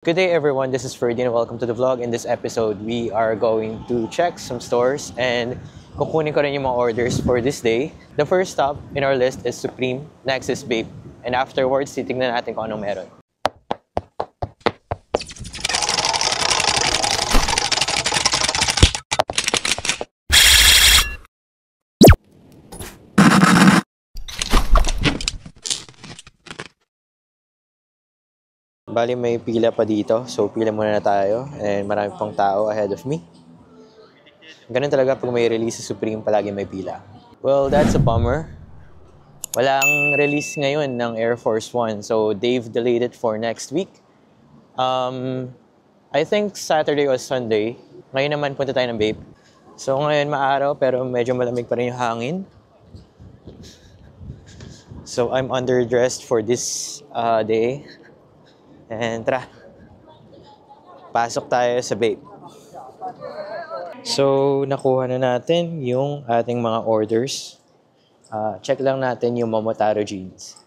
Good day everyone, this is Ferdy and welcome to the vlog. In this episode, we are going to check some stores and kukunin ko rin yung mga orders for this day. The first stop in our list is Supreme, next is Bape, and afterwards, titignan natin kung anong meron. Bali may pila pa dito, so pila muna na tayo and marami pang tao ahead of me. Ganun talaga pag may release sa Supreme, palagi may pila. Well, that's a bummer. Walang release ngayon ng Air Force One, so they've delayed it for next week. I think Saturday or Sunday. Ngayon naman punta tayo ng Bape. So ngayon maaraw pero medyo malamig pa rin yung hangin. So I'm underdressed for this day. And tara, pasok tayo sa Bape. So, nakuha na natin yung ating mga orders. Check lang natin yung Momotaro jeans.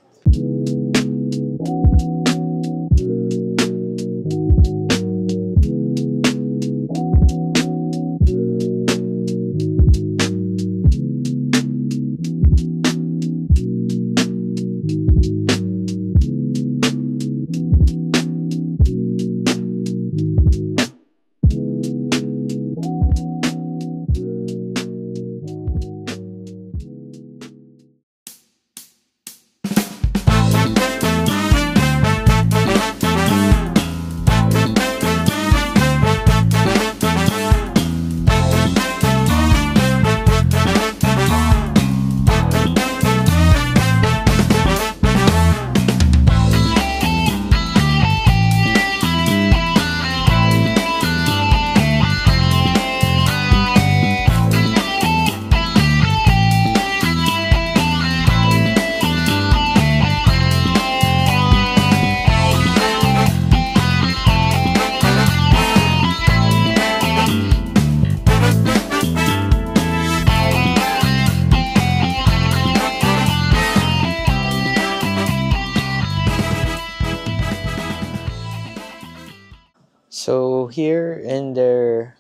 So here in their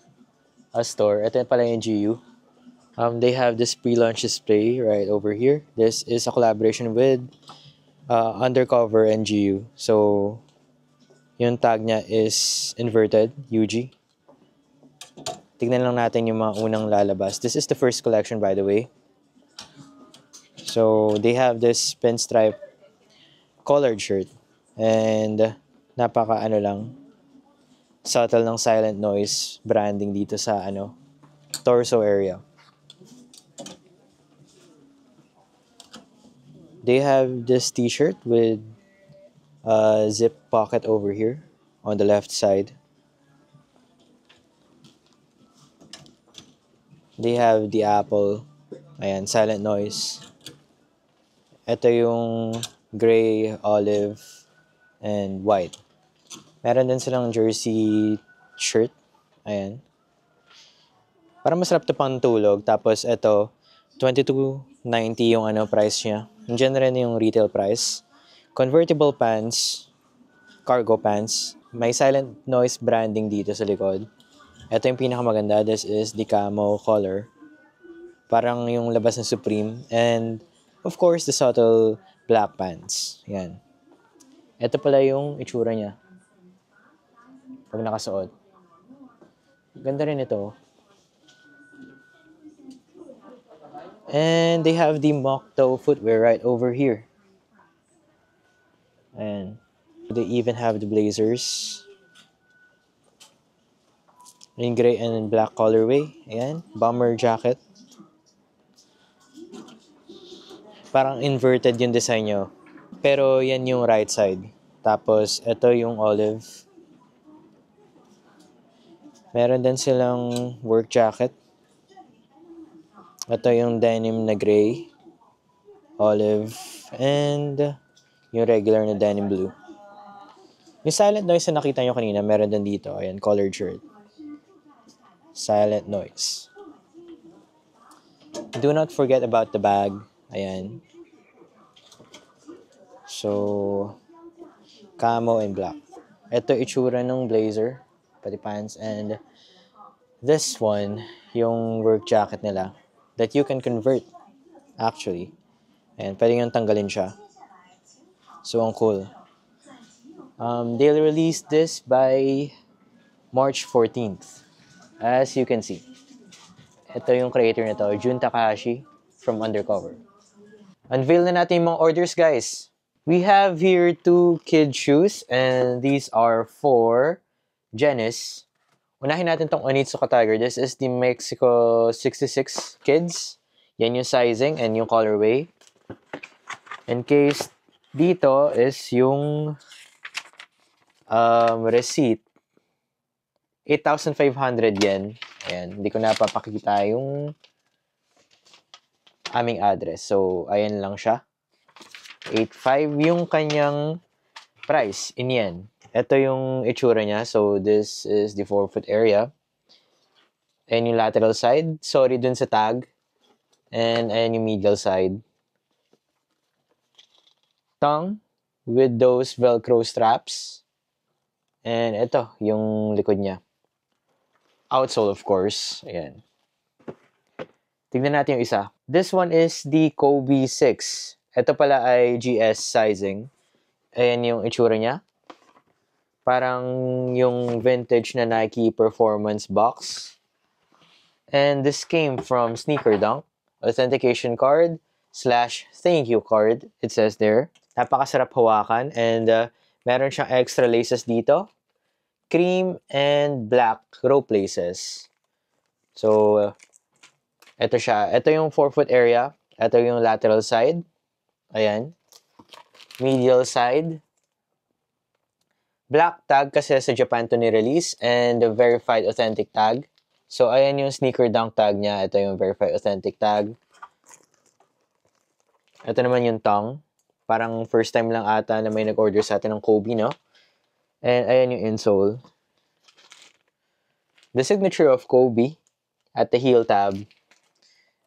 store, ito pala yung GU. They have this pre-launch display right over here. This is a collaboration with Undercover and GU. So yung tag niya is inverted, UG. Tignan lang natin yung mga unang lalabas. This is the first collection, by the way. So they have this pinstripe collared shirt. And napaka subtle ng Silent Noise branding dito sa torso area. They have this t-shirt with a zip pocket over here on the left side. They have the Apple, ayan, Silent Noise. Ito yung gray, olive, and white. Meron din silang jersey shirt. Ayan. Parang masarap to pang tulog. Tapos ito, $22.90 yung price niya. Yung rin yung retail price. Convertible pants, cargo pants. May Silent Noise branding dito sa likod. Ito yung pinakamaganda. This is the camo color. Parang yung labas ng Supreme. And of course, the subtle black pants. Ayan. Ito pala yung itsura niya pag nakasuot. Ganda rin ito. And they have the mock toe footwear right over here. And they even have the blazers. In gray and black colorway. Ayan. Bomber jacket. Parang inverted yung design nyo. Pero yan yung right side. Tapos ito yung olive. Meron din silang work jacket. Ito yung denim na gray, olive, and yung regular na denim blue. Yung Silent Noise na nakita nyo kanina, meron din dito. Ayan, collared shirt. Silent Noise. Do not forget about the bag. Ayan. So, camo and black. Ito itsura ng blazer, pati pants, and this one, yung work jacket nila, that you can convert, actually. And pwede nyo tanggalin siya. So, ang cool. They'll release this by March 14th. As you can see. Ito yung creator nito, Jun Takahashi from Undercover. Unveil na natin yung mga orders, guys. We have here 2 kid shoes, and these are for Genis. Unahin natin tong Onitsuka Tiger. This is the Mexico 66 Kids. Yan yung sizing and yung colorway. In case dito is yung receipt. 8,500 yen. Ayan, hindi ko napapakita yung aming address. So, ayan lang siya. 8,500 yung kanyang price in yen. Ito yung itsura niya. So, this is the forefoot area. Ayan yung lateral side. Sorry dun sa tag. And ayan yung medial side. Tongue with those Velcro straps. And ito, yung likod niya. Outsole, of course. Ayan. Tignan natin yung isa. This one is the Kobe 6. Ito pala ay GS sizing. Ayan yung itsura niya. Parang yung vintage na Nike Performance box. And this came from Sneaker Dunk. Authentication card / thank you card. It says there. Napakasarap hawakan. And meron siyang extra laces dito. Cream and black rope laces. So, ito siya. Ito yung forefoot area. Ito yung lateral side. Ayan. Medial side. Black tag kasi sa Japan to ni-release. And the verified authentic tag. So, ayan yung Sneaker Dunk tag niya. Ito yung verified authentic tag. Ito naman yung tongue. Parang first time lang ata na may nag-order sa atin ng Kobe, no? And ayan yung insole. The signature of Kobe at the heel tab.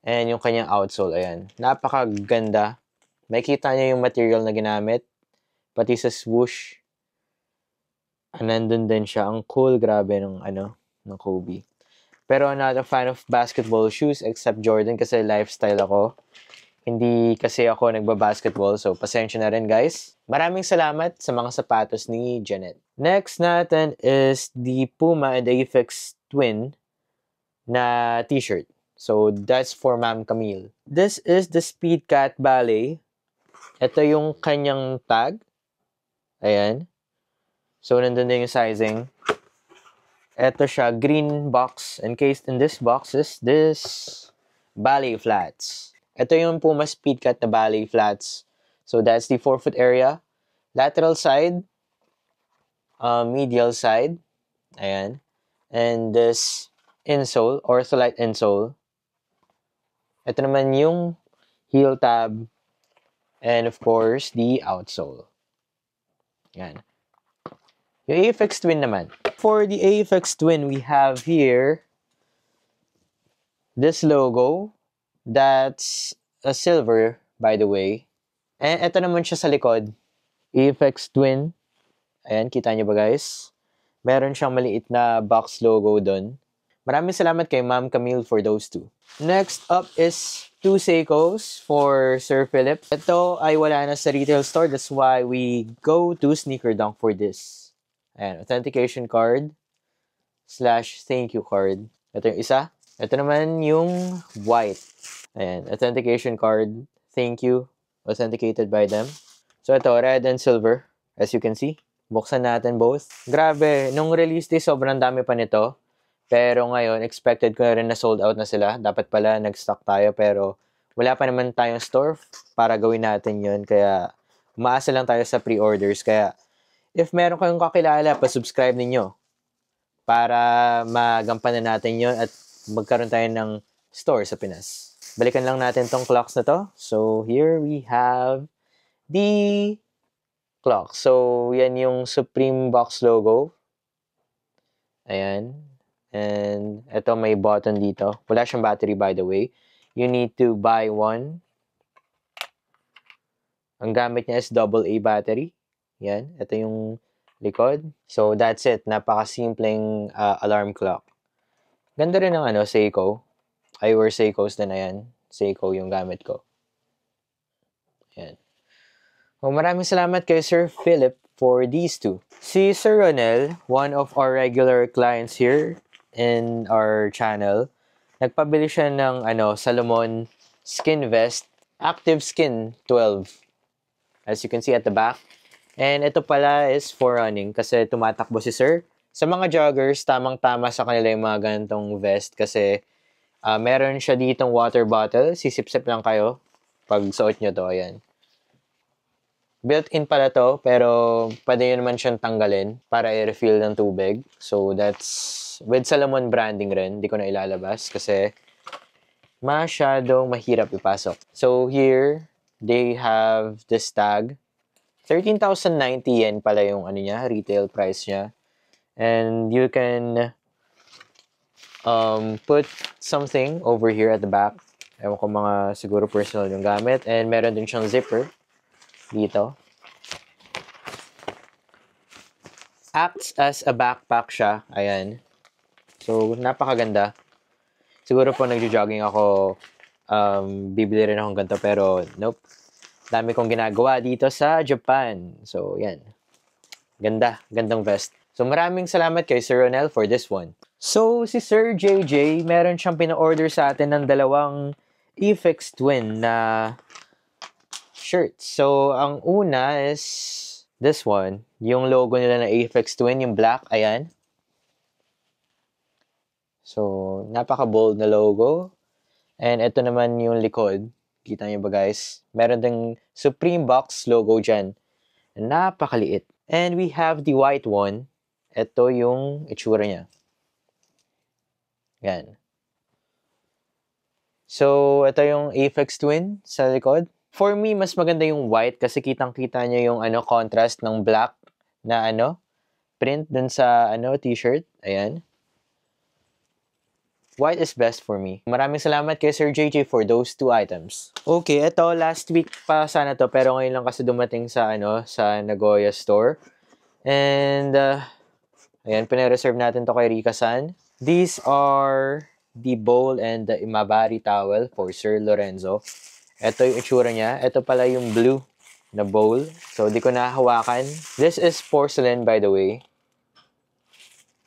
And yung kanyang outsole, ayan. Napakaganda. Makikita niyo yung material na ginamit. Pati sa swoosh. Nandun din siya. Ang cool, grabe, ng Kobe. Pero I'm not a fan of basketball shoes except Jordan kasi lifestyle ako. Hindi kasi ako nagbabasketball, so pasensya na rin, guys. Maraming salamat sa mga sapatos ni Janet. Next natin is the Puma and the Aphex Twin na t-shirt. So, that's for Ma'am Camille. This is the Speedcat Ballet. Ito yung kanyang tag. Ayan. So, nandun din yung sizing. Ito siya, green box. Encased in this box is this ballet flats. Ito yung Puma Speedcat na ballet flats. So, that's the forefoot area. Lateral side. Medial side. Ayan. And this insole, Ortholite insole. Ito naman yung heel tab. And of course, the outsole. Ayan. Yung Aphex Twin naman. For the Aphex Twin, we have here this logo. That's a silver, by the way. And ito naman siya sa likod. Aphex Twin. Ayan, kita nyo ba, guys? Meron siyang maliit na box logo doon. Maraming salamat kay Ma'am Camille for those two. Next up is 2 Seikos for Sir Philip. Ito ay wala na sa retail store. That's why we go to Sneaker Dunk for this. Ayan, authentication card / thank you card. Ito yung isa. Ito naman yung white. Ayan, authentication card. Thank you. Authenticated by them. So ito, red and silver. As you can see. Buksan natin both. Grabe, nung release day, sobrang dami pa nito. Pero ngayon, expected ko na rin na sold out na sila. Dapat pala nag-stock tayo pero wala pa naman tayong store para gawin natin yun. Kaya umaasa lang tayo sa pre-orders. Kaya if meron kayong kakilala, pa-subscribe ninyo para magampanan natin yun at magkaroon tayo ng store sa Pinas. Balikan lang natin tong clocks na to. So, here we have the clock. So, yan yung Supreme Box logo. Ayan. And ito may button dito. Wala siyang battery, by the way. You need to buy one. Ang gamit niya is AA battery. Yan. Ito yung likod. So, that's it. Napakasimpleng alarm clock. Ganda rin ng Seiko. I wear Seikos din, ayan. Seiko yung gamit ko. Ayan. Oh, maraming salamat kay Sir Philip for these two. Si Sir Ronel, one of our regular clients here in our channel, nagpabili siya ng Salomon skin vest, Active Skin 12. As you can see at the back. And ito pala is for running kasi tumatakbo si Sir. Sa mga joggers, tamang-tama sa kanila yung mga ganitong vest kasi meron siya ditong water bottle. Sisip-sip lang kayo pag suot nyo to. Ayan. Built-in pala to, pero pwede nyo naman siyang tanggalin para i-refill ng tubig. So, that's with Salomon branding rin. Hindi ko na ilalabas kasi masyadong mahirap ipasok. So, here, they have this tag. 13,090 yen pala yung retail price niya. And you can put something over here at the back. Ewan ko mga siguro personal yung gamit. And meron din siyang zipper dito. Acts as a backpack siya. Ayan. So, napakaganda. Siguro po nagjo-jogging ako, bibili rin akong ganito. Pero, nope. Dami kong ginagawa dito sa Japan. So, yan. Ganda. Gandang vest. So, maraming salamat kay Sir Ronel for this one. So, si Sir JJ, meron siyang pina-order sa atin ng dalawang Efix Twin na shirts. So, ang una is this one. Yung logo nila na Efix Twin, yung black. Ayan. So, napaka-bold na logo. And ito naman yung likod. Kita niyo ba guys? Meron ding Supreme Box logo dyan. Napakaliit. And we have the white one. Ito yung itsura niya. Yan. So, ito yung Efix Twin sa likod. For me, mas maganda yung white kasi kitang-kita niyo yung contrast ng black na print dun sa t-shirt. Ayan. White is best for me. Maraming salamat kay Sir JJ for those two items. Okay, ito last week pa sana to pero ngayon lang kasi dumating sa sa Nagoya store. And ayan, pina-reserve natin to kay Rika-san. These are the bowl and the imabari towel for Sir Lorenzo. Ito yung itsura niya. Ito pala yung blue na bowl. So, di ko nahawakan. This is porcelain, by the way.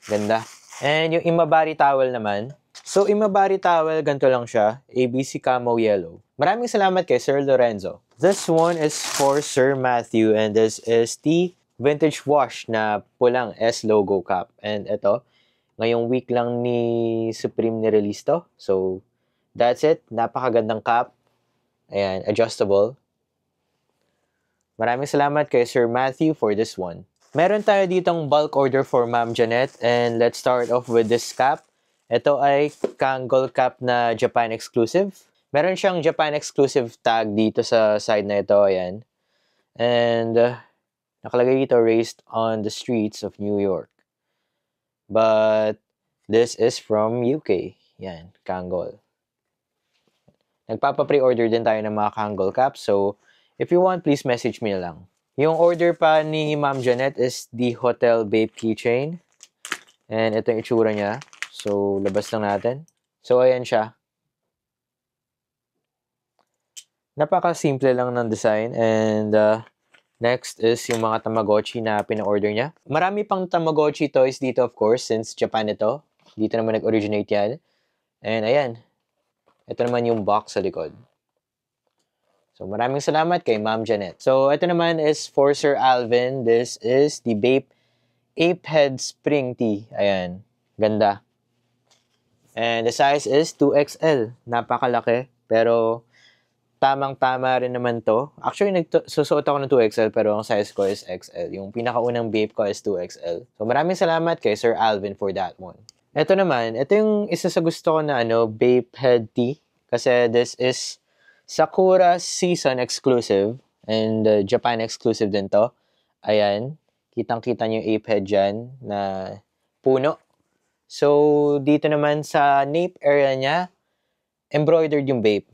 Ganda. And yung imabari towel naman. So, imabari towel, ganito lang siya. ABC Camo Yellow. Maraming salamat kay Sir Lorenzo. This one is for Sir Matthew. And this is the vintage wash na pulang S logo cap. And ito, ngayong week lang ni Supreme ni-release to. So, that's it. Napakagandang cap. Ayan, adjustable. Maraming salamat kay Sir Matthew for this one. Meron tayo ditong bulk order for Ma'am Janet. And let's start off with this cap. Ito ay Kangol cap na Japan exclusive. Meron siyang Japan exclusive tag dito sa side na ito. Ayan. And nakalagay dito, raised on the streets of New York. But this is from UK. Yan, Kangol. Nagpapa-pre-order din tayo ng mga Kangol caps. So, if you want, please message me lang. Yung order pa ni Ma'am Janet is the Hotel Babe keychain. And ito yung itsura niya. So, labas lang natin. So, ayan siya. Napaka-simple lang ng design. And next is yung mga Tamagotchi na pina-order niya. Marami pang Tamagotchi toys dito, of course, since Japan ito. Dito naman nag-originate yan. And ayan. Ito naman yung box sa likod. So, maraming salamat kay Ma'am Janet. So, ito naman is for Sir Alvin. This is the Bape Ape Head Spring Tee. Ayan. Ganda. And the size is 2XL. Napakalaki. Pero, tamang-tama rin naman to. Actually, susuot ako ng 2XL pero ang size ko is XL. Yung pinakaunang Bape ko is 2XL. So, maraming salamat kay Sir Alvin for that one. Ito naman, ito yung isa sa gusto ko na Bape Head Tee. Kasi this is Sakura Season exclusive. And Japan exclusive din to. Ayan. Kitang-kita nyo yung ape head dyan na puno. So, dito naman sa nape area niya, embroidered yung Bape.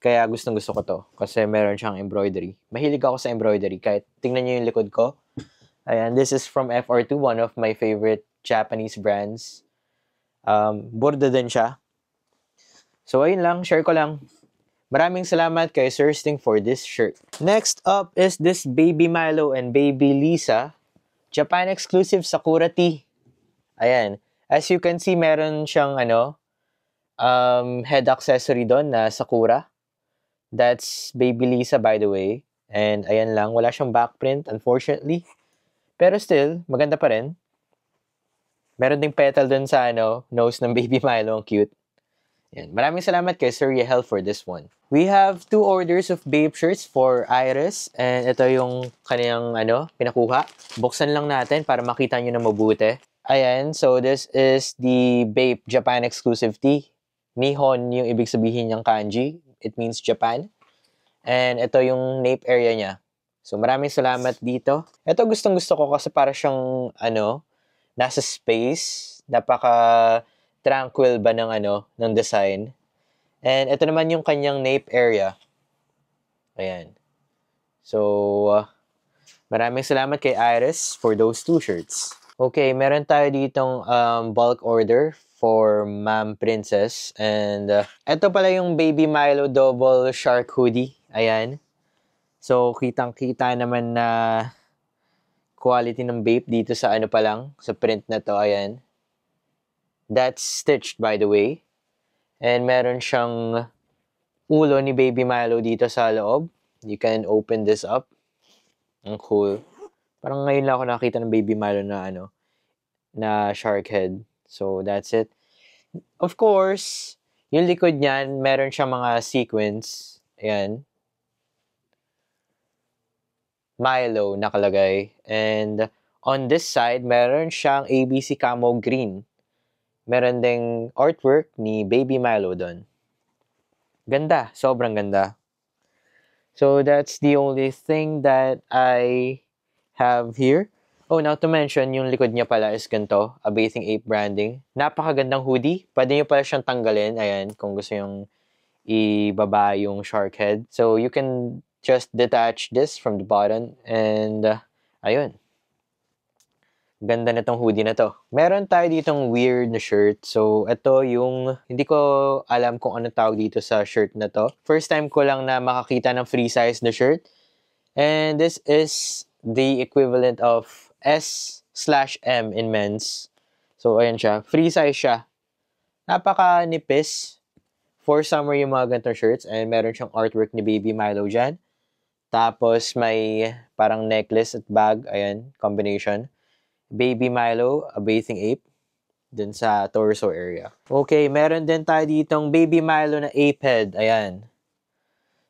Kaya gustong-gusto ko to. Kasi meron siyang embroidery. Mahilig ako sa embroidery. Kahit tingnan nyo yung likod ko. Ayan, this is from FR2, one of my favorite Japanese brands. Burda din siya. So, ayun lang, share ko lang. Maraming salamat kay Sir Sting for this shirt. Next up is this Baby Milo and Baby Lisa Japan exclusive Sakura tee. Ayan. As you can see, meron siyang head accessory doon na Sakura. That's Baby Lisa, by the way. And ayan lang, wala siyang backprint, unfortunately. Pero still, maganda pa rin. Meron ding petal dun sa nose ng Baby Milo. Ang cute. Yan. Maraming salamat kay Sir Yehel for this one. We have 2 orders of Babe shirts for Iris. And ito yung kaniyang pinakuha. Buksan lang natin para makita nyo na mabuti. Ayan. So this is the Babe Japan exclusive tee. Nihon yung ibig sabihin niyang kanji. It means Japan. And ito yung nape area niya. So maraming salamat dito. Ito gustong gusto ko kasi para siyang nasa space. Napaka tranquil ba ng ng design. And ito naman yung kanyang nape area. Ayan. So maraming salamat kay Iris for those 2 shirts. Okay, meron tayo ditong bulk order for Ma'am Princess. And ito pala yung Baby Milo double shark hoodie. Ayan. So kitang-kita naman na quality ng Babe dito sa pa lang, sa print na to. Ayan. That's stitched, by the way. And meron siyang ulo ni Baby Milo dito sa loob. You can open this up. Ang cool. Parang ngayon lang ako nakita ng Baby Milo na na shark head. So, that's it. Of course, yung likod niyan, meron siyang mga sequins. Ayan. Milo nakalagay. And on this side, meron siyang ABC Camo Green. Meron ding artwork ni Baby Milo doon. Ganda. Sobrang ganda. So, that's the only thing that I have here. Oh, now to mention, yung likod niya pala is ganito. A Bathing Ape branding. Napakagandang hoodie. Pwede nyo pala siyang tanggalin. Ayan, kung gusto yung ibaba yung shark head. So, you can just detach this from the bottom. And, ayun. Ganda na tong hoodie na to. Meron tayo ditong weird na shirt. So, ito yung, hindi ko alam kung ano tawag dito sa shirt na to. First time ko lang na makakita ng free size na shirt. And this is the equivalent of S/M in men's. So, ayan siya. Free size siya. Napaka-nipis. For summer yung mga ganitong shirts. And meron siyang artwork ni Baby Milo dyan. Tapos, may parang necklace at bag. Ayan, combination. Baby Milo, a Bathing Ape, dun sa torso area. Okay, meron din tayo ditong Baby Milo na ape head. Ayan.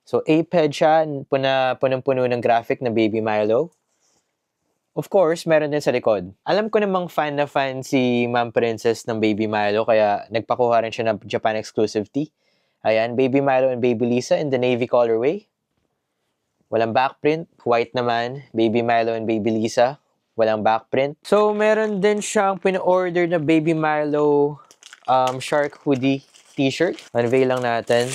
So, ape head siya, punong-puno ng graphic na Baby Milo. Of course, meron din sa likod. Alam ko namang fan na fan si Ma'am Princess ng Baby Milo, kaya nagpakuha rin siya ng Japan exclusive tee. Ayan, Baby Milo and Baby Lisa in the navy colorway. Walang backprint. White naman, Baby Milo and Baby Lisa. Walang backprint. So, meron din siyang pin-order na Baby Milo shark hoodie t-shirt. Unveil lang natin.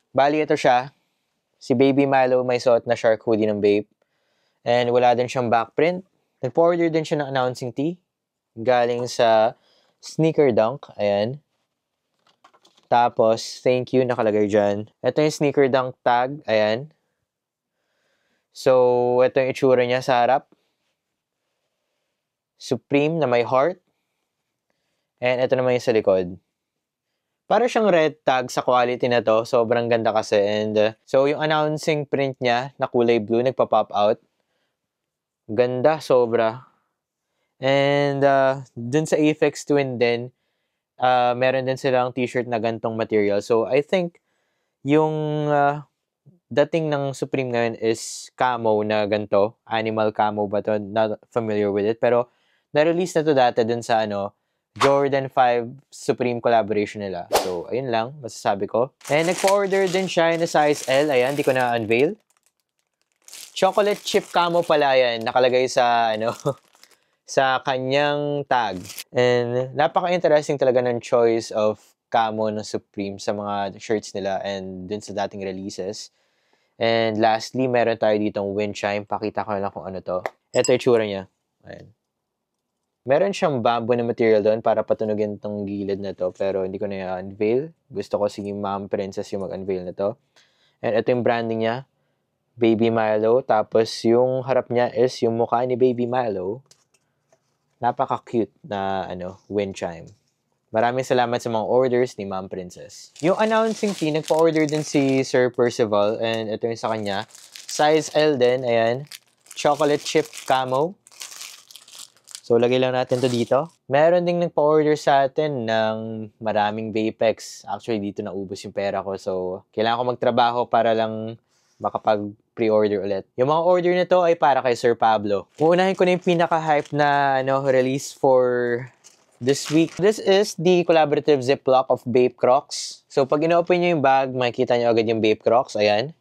Bali, ito siya. Si Baby Milo may suot na shark hoodie ng Babe. And wala din siyang backprint. Nag-order din siya ng announcing tee. Galing sa Sneaker Dunk. Ayan. Tapos, thank you, nakalagay dyan. Ito yung Sneaker Dunk tag. Ayan. So, ito yung itsura niya sa harap. Supreme na may heart. And ito naman yung sa likod. Para siyang red tag sa quality na to. Sobrang ganda kasi. And so, yung announcing print niya na kulay blue, nagpa-pop out. Ganda, sobra. And dun sa Aphex Twin din, meron din silang t-shirt na gantong material. So, I think yung dating ng Supreme ngayon is camo na ganto. Animal camo ba to? Not familiar with it. Pero, na-release na to dati dun sa Jordan 5 Supreme collaboration nila. So, ayun lang, masasabi ko. And nagpa-order din siya na size L. Ayan, di ko na-unveil. Chocolate chip camo pala yan. Nakalagay sa, sa kanyang tag. And napaka-interesting talaga ng choice of camo ng Supreme sa mga shirts nila and dun sa dating releases. And lastly, meron tayo ditong wind chime. Pakita ko lang kung ano to. Ito yung tsura niya. Ayan. Meron siyang bamboo na material doon para patunogin tong gilid na to, pero hindi ko na i-unveil. Gusto ko si Ma'am Princess yung mag-unveil na to. And ito yung branding niya, Baby Milo. Tapos yung harap niya is yung mukha ni Baby Milo. Napaka-cute na wind chime. Maraming salamat sa mga orders ni Ma'am Princess. Yung announcing fee, nagpa-order din si Sir Percival, and ito yung sa kanya. Size L din, ayan. Chocolate chip camo. So, lagay lang natin to dito. Meron ding nagpa-order sa atin ng maraming Vapex. Actually, dito naubos yung pera ko. So, kailangan ko magtrabaho para lang makapag-pre-order ulit. Yung mga order na to ay para kay Sir Pablo. Uunahin ko na yung pinaka-hype na release for this week. This is the collaborative Ziploc of Vape Crocs. So, pag ino-open nyo yung bag, makikita nyo agad yung Vape Crocs. Ayan.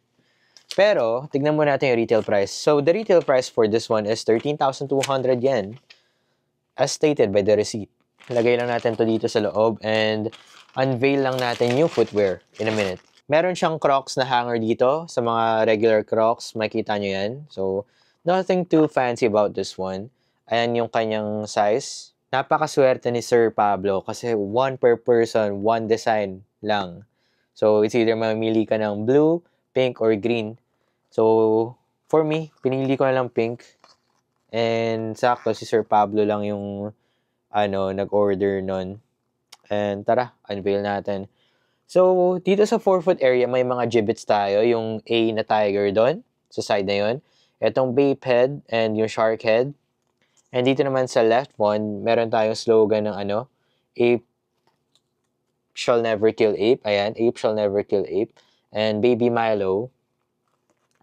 Pero, tignan mo natin yung retail price. So, the retail price for this one is 13,200 yen. As stated by the receipt. Lagay lang natin to dito sa loob and unveil lang natin yung footwear in a minute. Meron siyang Crocs na hanger dito. Sa mga regular Crocs, makita nyo yan. So, nothing too fancy about this one. Ayan yung kanyang size. Napakaswerte ni Sir Pablo kasi one per person, one design lang. So, it's either mamili ka ng blue, pink, or green. So, for me, pinili ko na lang pink. And sakto, si Sir Pablo lang yung nag-order nun. And tara, unveil natin. So, dito sa forefoot area, may mga gibbets tayo. Yung A na tiger doon, sa side na yun. Itong vape head and yung shark head. And dito naman sa left one, meron tayong slogan ng Ape shall never kill ape. Ayan, ape shall never kill ape. And Baby Milo.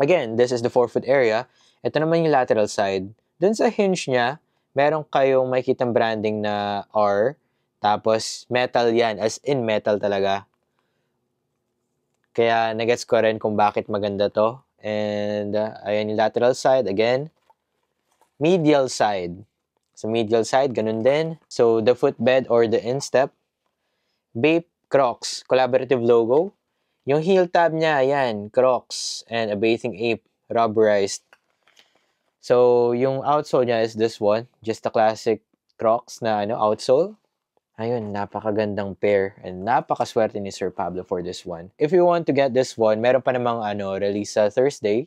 Again, this is the forefoot area. Ito naman yung lateral side. Dun sa hinge niya, meron kayong makikitang branding na R. Tapos, metal yan. As in metal talaga. Kaya, nagets ko rin kung bakit maganda to. And, ayan yung lateral side. Again, medial side. Sa medial side, ganun din. So, the footbed or the instep. Vape Crocs. Collaborative logo. Yung heel tab niya, ayan. Crocs. And a bathing ape. Rubberized. So, yung outsole niya is this one. Just a classic Crocs na outsole. Ayun, napakagandang pair. And napakaswerte ni Sir Pablo for this one. If you want to get this one, meron pa namang release sa Thursday.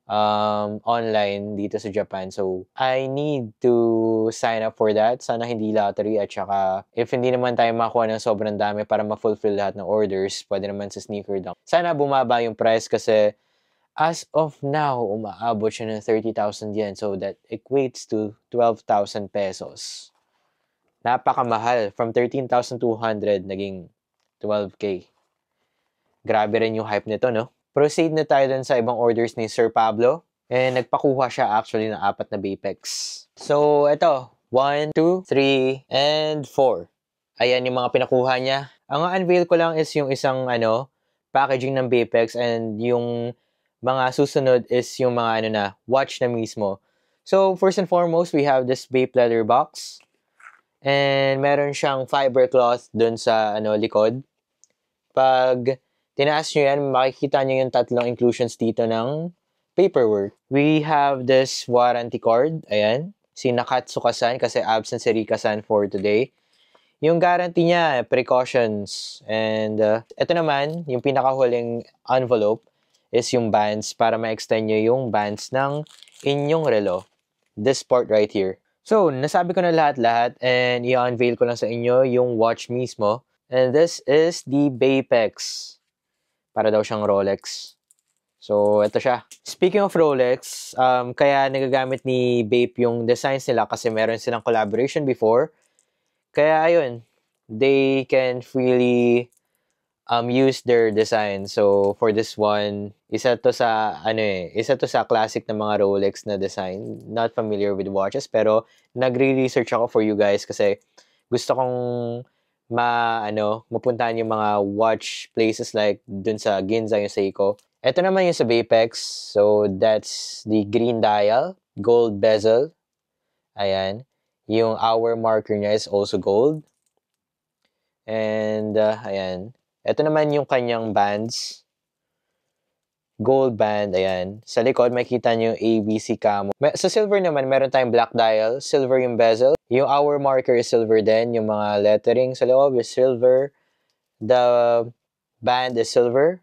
Online dito sa Japan. So, I need to sign up for that. Sana hindi lottery. At saka, if hindi naman tayo makuha ng sobrang dami para ma-fulfill lahat ng orders, pwede naman sa sneaker down. Sana bumaba yung price kasi as of now, umaabot siya ng 30,000 yen. So, that equates to 12,000 pesos. Napakamahal. From 13,200, naging 12K. Grabe rin yung hype nito, no? Proceed na tayo dun sa ibang orders ni Sir Pablo. And nagpakuha siya actually ng 4 na Vapex. So, ito. 1, 2, 3, and 4. Ayan yung mga pinakuha niya. Ang unveil ko lang is yung isang packaging ng Vapex, and yung mga susunod is yung mga watch na mismo. So, first and foremost, we have this vape leather box. And meron siyang fiber cloth dun sa likod. Pag tinaas nyo yan, makikita nyo yung tatlong inclusions dito ng paperwork. We have this warranty card. Ayan. Si Nakatsuka-san kasi absent si Rika-san for today. Yung guarantee niya, precautions. And ito naman, yung pinakahuling envelope is yung bands para ma-extend nyo yung bands ng inyong relo. This part right here. So, nasabi ko na lahat-lahat and i-unveil ko lang sa inyo yung watch mismo. And this is the Vapex. Para daw siyang Rolex. So, ito siya. Speaking of Rolex, kaya nagagamit ni Vape yung designs nila kasi meron silang collaboration before. Kaya ayun, they can freely use their design. So, for this one, isa to sa classic na mga Rolex na design. Not familiar with watches, pero nagre-research ako for you guys kasi gusto kong mapuntahan yung mga watch places like dun sa Ginza, yung Seiko. Ito naman yung sa Vapex. So, that's the green dial, gold bezel. Ayan. Yung hour marker niya is also gold. And, ayan. Ito naman yung kanyang bands. gold band, ayan. Sa likod, makita nyo yung ABC camo. Sa silver naman, meron tayong black dial. Silver yung bezel. Yung hour marker is silver din. Yung mga lettering sa loob is silver. The band is silver.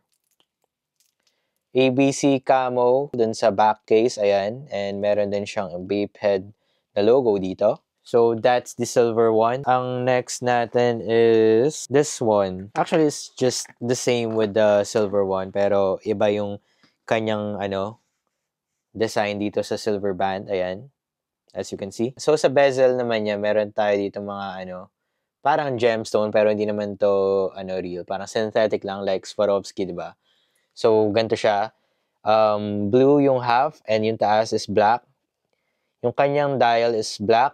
ABC camo dun sa back case, ayan. And meron din siyang vape head na logo dito. So, that's the silver one. Ang next natin is this one. Actually, it's just the same with the silver one. Pero, iba yung kanyang, design dito sa silver band. Ayan. As you can see. So, sa bezel naman niya, meron tayo dito mga, parang gemstone. Pero, hindi naman to, real. Parang synthetic lang, like Swarovski, diba? So, ganito siya. Blue yung half, and yung taas is black. Yung kanyang dial is black.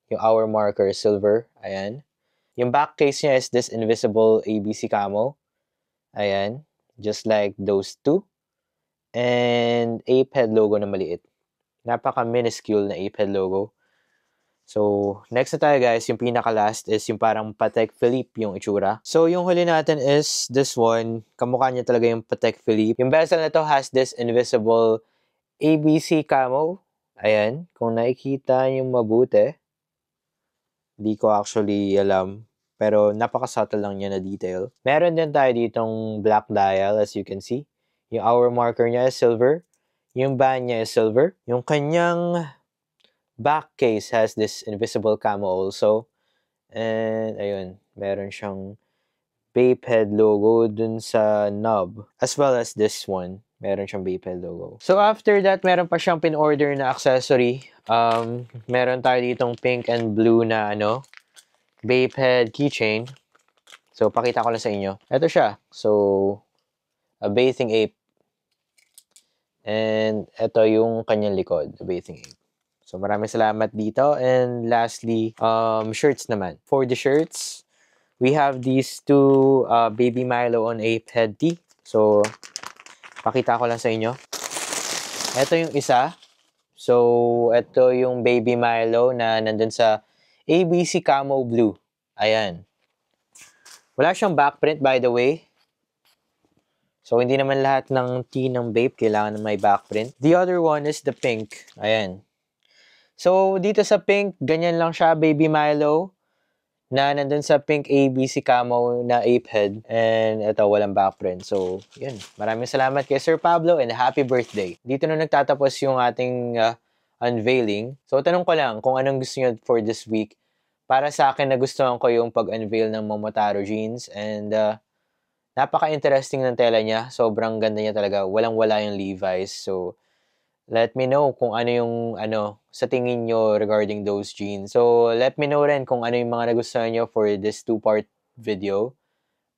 Yung hour marker is silver. Ayan. Yung back case niya is this invisible ABC camo. Ayan. Just like those two. And ape head logo na maliit. Napaka-minuscule na ape head logo. So, next na tayo guys. Yung pinaka-last is yung parang Patek Philippe yung itsura. So, yung huli natin is this one. Kamukha niya talaga yung Patek Philippe. Yung bezel na to has this invisible ABC camo. Ayan. Kung nakikita yung mabuti. Di ko actually alam. Pero napaka-subtle lang niya na detail. Meron din tayo ditong black dial as you can see. Yung hour marker niya is silver. Yung band niya is silver. Yung kanyang back case has this invisible camo also. And ayun, meron siyang vape head logo dun sa knob. As well as this one. Meron siyang vape head logo. So after that, meron pa siyang pin-order na accessory. Meron tayo ditong pink and blue na vape head keychain. So pakita ko lang sa inyo. Ito siya. So a bathing ape. And ito yung kanyang likod, a bathing ape. So maraming salamat dito. And lastly, shirts naman. For the shirts, we have these two Baby Milo on Ape Head tee. So pakita ko lang sa inyo. Ito yung isa. So, ito yung Baby Milo na nandun sa ABC Camo Blue. Ayan. Wala siyang backprint by the way. So, hindi naman lahat ng tee ng vape kailangan na may backprint. The other one is the pink. Ayan. So, dito sa pink, ganyan lang siya, Baby Milo. Na nandun sa pink ABC camo na ape head. And ito, walang backprint. So, yun. Maraming salamat kay Sir Pablo and happy birthday. Dito na nagtatapos yung ating unveiling. So, tanong ko lang kung anong gusto nyo for this week. Para sa akin, nagustuhan ko yung pag-unveil ng Momotaro jeans. And napaka-interesting ng tela niya. Sobrang ganda niya talaga. Walang-wala yung Levi's. So, let me know kung ano yung sa tingin nyo regarding those jeans. So, let me know rin kung ano yung mga nagustuhan nyo for this 2-part video.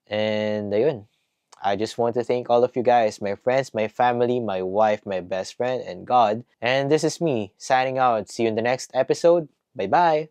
And, ayun. I just want to thank all of you guys, my friends, my family, my wife, my best friend, and God. And this is me, signing out. See you in the next episode. Bye-bye!